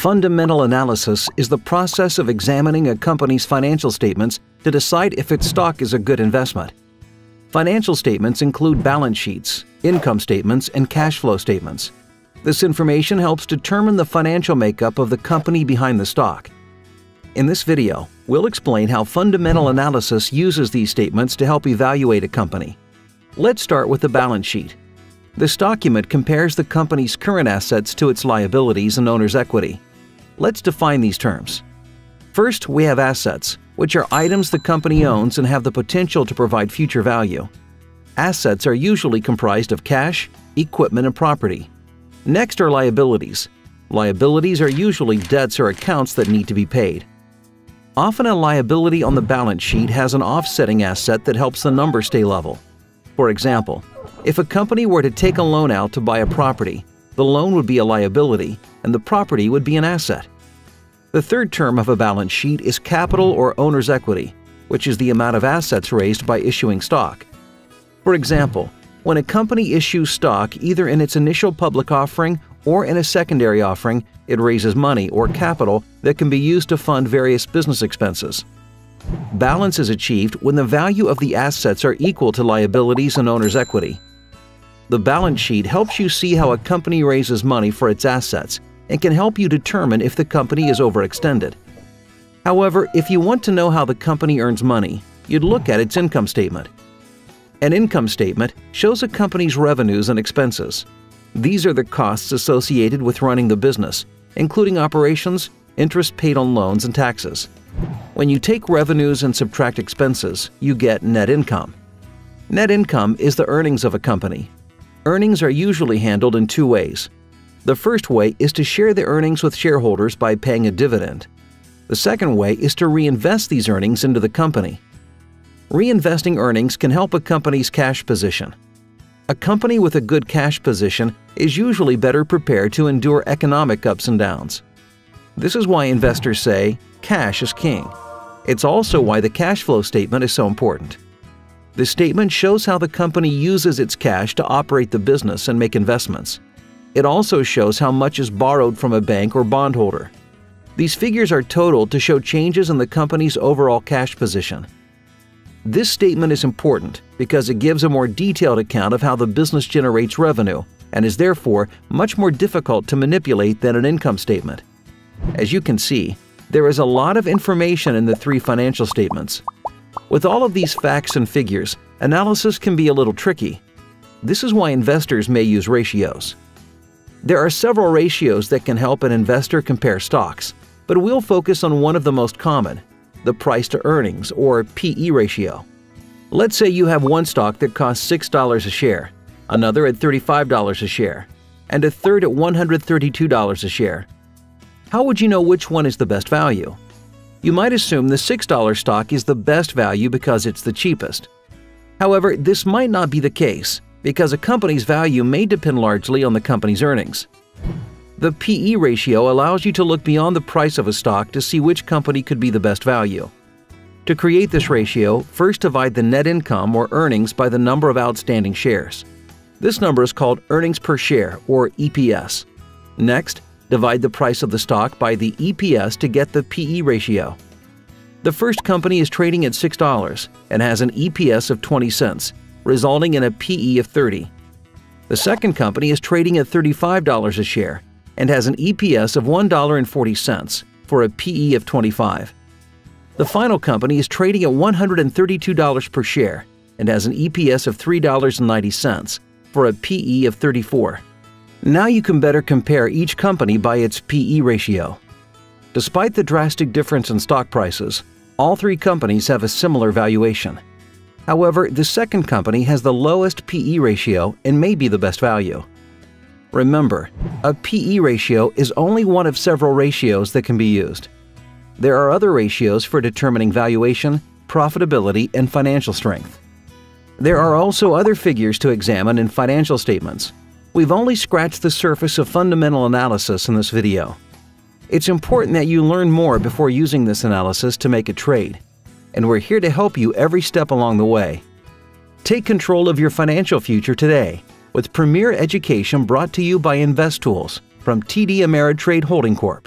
Fundamental analysis is the process of examining a company's financial statements to decide if its stock is a good investment. Financial statements include balance sheets, income statements, and cash flow statements. This information helps determine the financial makeup of the company behind the stock. In this video, we'll explain how fundamental analysis uses these statements to help evaluate a company. Let's start with the balance sheet. This document compares the company's current assets to its liabilities and owner's equity. Let's define these terms. First, we have assets, which are items the company owns and have the potential to provide future value. Assets are usually comprised of cash, equipment, and property. Next are liabilities. Liabilities are usually debts or accounts that need to be paid. Often a liability on the balance sheet has an offsetting asset that helps the number stay level. For example, if a company were to take a loan out to buy a property, the loan would be a liability and the property would be an asset. The third term of a balance sheet is capital or owner's equity, which is the amount of assets raised by issuing stock. For example, when a company issues stock either in its initial public offering or in a secondary offering, it raises money or capital that can be used to fund various business expenses. Balance is achieved when the value of the assets are equal to liabilities and owner's equity. The balance sheet helps you see how a company raises money for its assets and can help you determine if the company is overextended. However, if you want to know how the company earns money, you'd look at its income statement. An income statement shows a company's revenues and expenses. These are the costs associated with running the business, including operations, interest paid on loans, and taxes. When you take revenues and subtract expenses, you get net income. Net income is the earnings of a company. Earnings are usually handled in two ways. The first way is to share the earnings with shareholders by paying a dividend. The second way is to reinvest these earnings into the company. Reinvesting earnings can help a company's cash position. A company with a good cash position is usually better prepared to endure economic ups and downs. This is why investors say, cash is king. It's also why the cash flow statement is so important. This statement shows how the company uses its cash to operate the business and make investments. It also shows how much is borrowed from a bank or bondholder. These figures are totaled to show changes in the company's overall cash position. This statement is important because it gives a more detailed account of how the business generates revenue and is therefore much more difficult to manipulate than an income statement. As you can see, there is a lot of information in the three financial statements. With all of these facts and figures, analysis can be a little tricky. This is why investors may use ratios. There are several ratios that can help an investor compare stocks, but we'll focus on one of the most common, the price to earnings or PE ratio. Let's say you have one stock that costs $6 a share, another at $35 a share, and a third at $132 a share. How would you know which one is the best value? You might assume the $6 stock is the best value because it's the cheapest. However, this might not be the case because a company's value may depend largely on the company's earnings. The PE ratio allows you to look beyond the price of a stock to see which company could be the best value. To create this ratio, first divide the net income or earnings by the number of outstanding shares. This number is called earnings per share or EPS. Next, divide the price of the stock by the EPS to get the PE ratio. The first company is trading at $6 and has an EPS of 20 cents, resulting in a PE of 30. The second company is trading at $35 a share and has an EPS of $1.40 for a PE of 25. The final company is trading at $132 per share and has an EPS of $3.90 for a PE of 34. Now you can better compare each company by its PE ratio. Despite the drastic difference in stock prices, all three companies have a similar valuation. However, the second company has the lowest PE ratio and may be the best value. Remember, a PE ratio is only one of several ratios that can be used. There are other ratios for determining valuation, profitability, and financial strength. There are also other figures to examine in financial statements. We've only scratched the surface of fundamental analysis in this video. It's important that you learn more before using this analysis to make a trade, and we're here to help you every step along the way. Take control of your financial future today with premier education brought to you by InvestTools from TD Ameritrade Holding Corp.